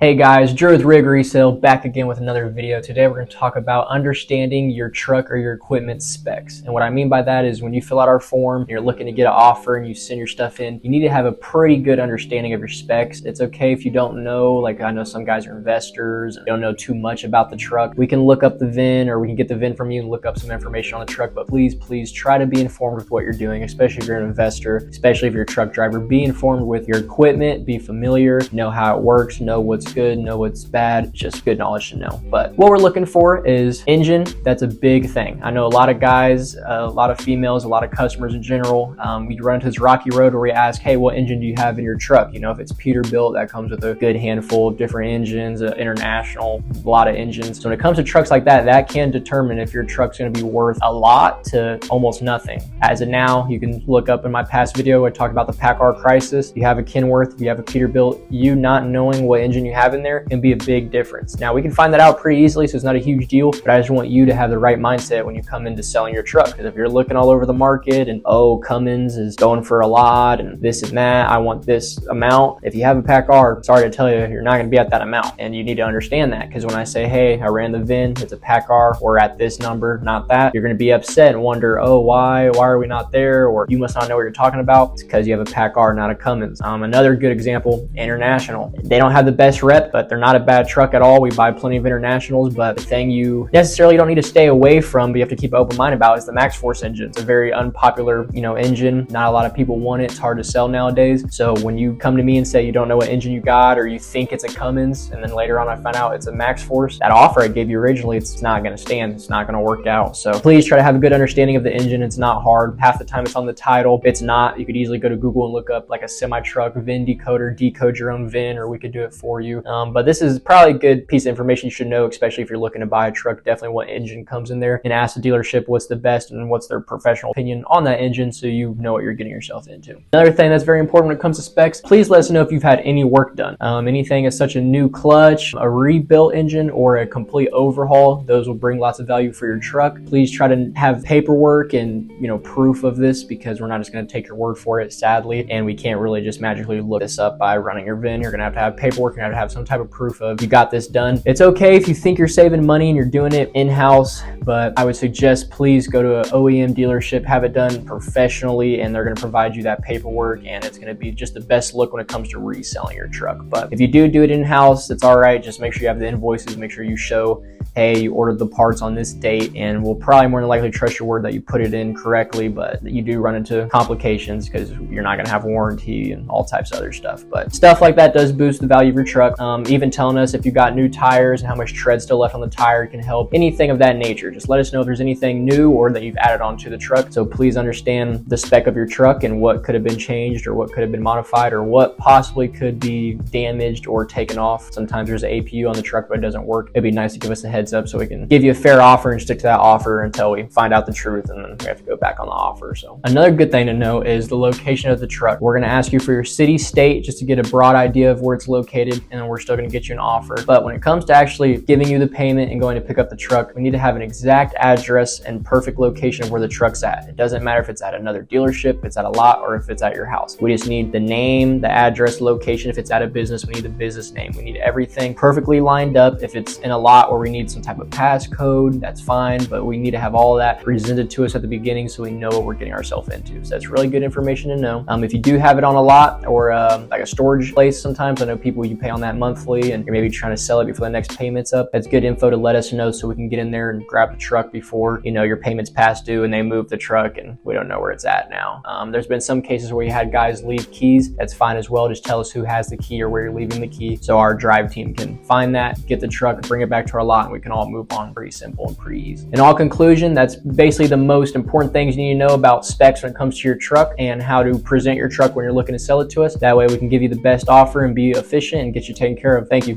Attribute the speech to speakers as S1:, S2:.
S1: Hey guys, Drew with Rig Resale back again with another video. Today we're going to talk about understanding your truck or your equipment specs. And what I mean by that is when you fill out our form and you're looking to get an offer and you send your stuff in, you need to have a pretty good understanding of your specs. It's okay if you don't know, like I know some guys are investors, don't know too much about the truck. We can look up the VIN or we can get the VIN from you and look up some information on the truck, but please try to be informed with what you're doing, especially if you're an investor, especially if you're a truck driver. Be informed with your equipment, be familiar, know how it works, know what's good, know what's bad. It's just good knowledge to know. But what we're looking for is engine. That's a big thing. I know a lot of guys, a lot of females, a lot of customers in general. We run into this rocky road where we ask, hey, what engine do you have in your truck? You know, if it's Peterbilt, that comes with a good handful of different engines, international, a lot of engines. So when it comes to trucks like that, that can determine if your truck's going to be worth a lot to almost nothing. As of now, you can look up in my past video, I talked about the PACCAR crisis. You have a Kenworth, you have a Peterbilt, you not knowing what engine you have in there can be a big difference. Now we can find that out pretty easily, so it's not a huge deal, but I just want you to have the right mindset when you come into selling your truck. Because if you're looking all over the market and, oh, Cummins is going for a lot and this and that, I want this amount. If you have a PACCAR, sorry to tell you, you're not going to be at that amount. And you need to understand that, because when I say, hey, I ran the VIN, it's a PACCAR, we're at this number, not that, you're going to be upset and wonder, oh, why are we not there? Or you must not know what you're talking about. It's because you have a PACCAR, not a Cummins. Another good example, International. They don't have the best rep, but they're not a bad truck at all. We buy plenty of Internationals, but the thing you necessarily don't need to stay away from, but you have to keep an open mind about, is the MaxxForce engine. It's a very unpopular, engine. Not a lot of people want it. It's hard to sell nowadays. So when you come to me and say you don't know what engine you got, or you think it's a Cummins, and then later on I find out it's a MaxxForce, that offer I gave you originally, it's not going to stand. It's not going to work out. So please try to have a good understanding of the engine. It's not hard. Half the time it's on the title. It's not. You could easily go to Google and look up like a semi-truck VIN decoder, decode your own VIN, or we could do it for you. But this is probably a good piece of information you should know, especially if you're looking to buy a truck. Definitely what engine comes in there, and ask the dealership what's the best and what's their professional opinion on that engine, so you know what you're getting yourself into. Another thing that's very important when it comes to specs, please let us know if you've had any work done. Anything as such a new clutch, a rebuilt engine, or a complete overhaul, those will bring lots of value for your truck. Please try to have paperwork and proof of this, because we're not just going to take your word for it, sadly, and we can't really just magically look this up by running your VIN. You're going to have paperwork. You're going to have some type of proof of you got this done. It's okay if you think you're saving money and you're doing it in-house, but I would suggest please go to an OEM dealership, have it done professionally, and they're going to provide you that paperwork, and it's going to be just the best look when it comes to reselling your truck. But if you do it in-house, it's all right. Just make sure you have the invoices, make sure you show, hey, you ordered the parts on this date, and we'll probably more than likely trust your word that you put it in correctly, but you do run into complications because you're not going to have warranty and all types of other stuff. But stuff like that does boost the value of your truck. Even telling us if you got new tires and how much tread still left on the tire can help. Anything of that nature. Just let us know if there's anything new or that you've added onto the truck. So please understand the spec of your truck and what could have been changed or what could have been modified or what possibly could be damaged or taken off. Sometimes there's an APU on the truck but it doesn't work. It'd be nice to give us a heads up so we can give you a fair offer and stick to that offer until we find out the truth, and then we have to go back on the offer. So another good thing to know is the location of the truck. We're going to ask you for your city, state, just to get a broad idea of where it's located, and then we're still going to get you an offer. But when it comes to actually giving you the payment and going to pick up the truck, we need to have an exact address and perfect location of where the truck's at. It doesn't matter if it's at another dealership, if it's at a lot, or if it's at your house. We just need the name, the address, location. If it's at a business, we need the business name. We need everything perfectly lined up. If it's in a lot where we need some type of passcode, that's fine, but we need to have all that presented to us at the beginning so we know what we're getting ourselves into. So that's really good information to know. If you do have it on a lot or like a storage place, sometimes I know people, you pay on that monthly and you're maybe trying to sell it before the next payment's up. That's good info to let us know so we can get in there and grab the truck before your payment's past due and they move the truck and we don't know where it's at now. There's been some cases where you had guys leave keys. That's fine as well. Just tell us who has the key or where you're leaving the key so our drive team can find that, get the truck, bring it back to our lot, and we can all move on. Pretty simple and pretty easy. In all conclusion, that's basically the most important things you need to know about specs when it comes to your truck and how to present your truck when you're looking to sell it to us. That way we can give you the best offer and be efficient and get you taken care of. Thank you.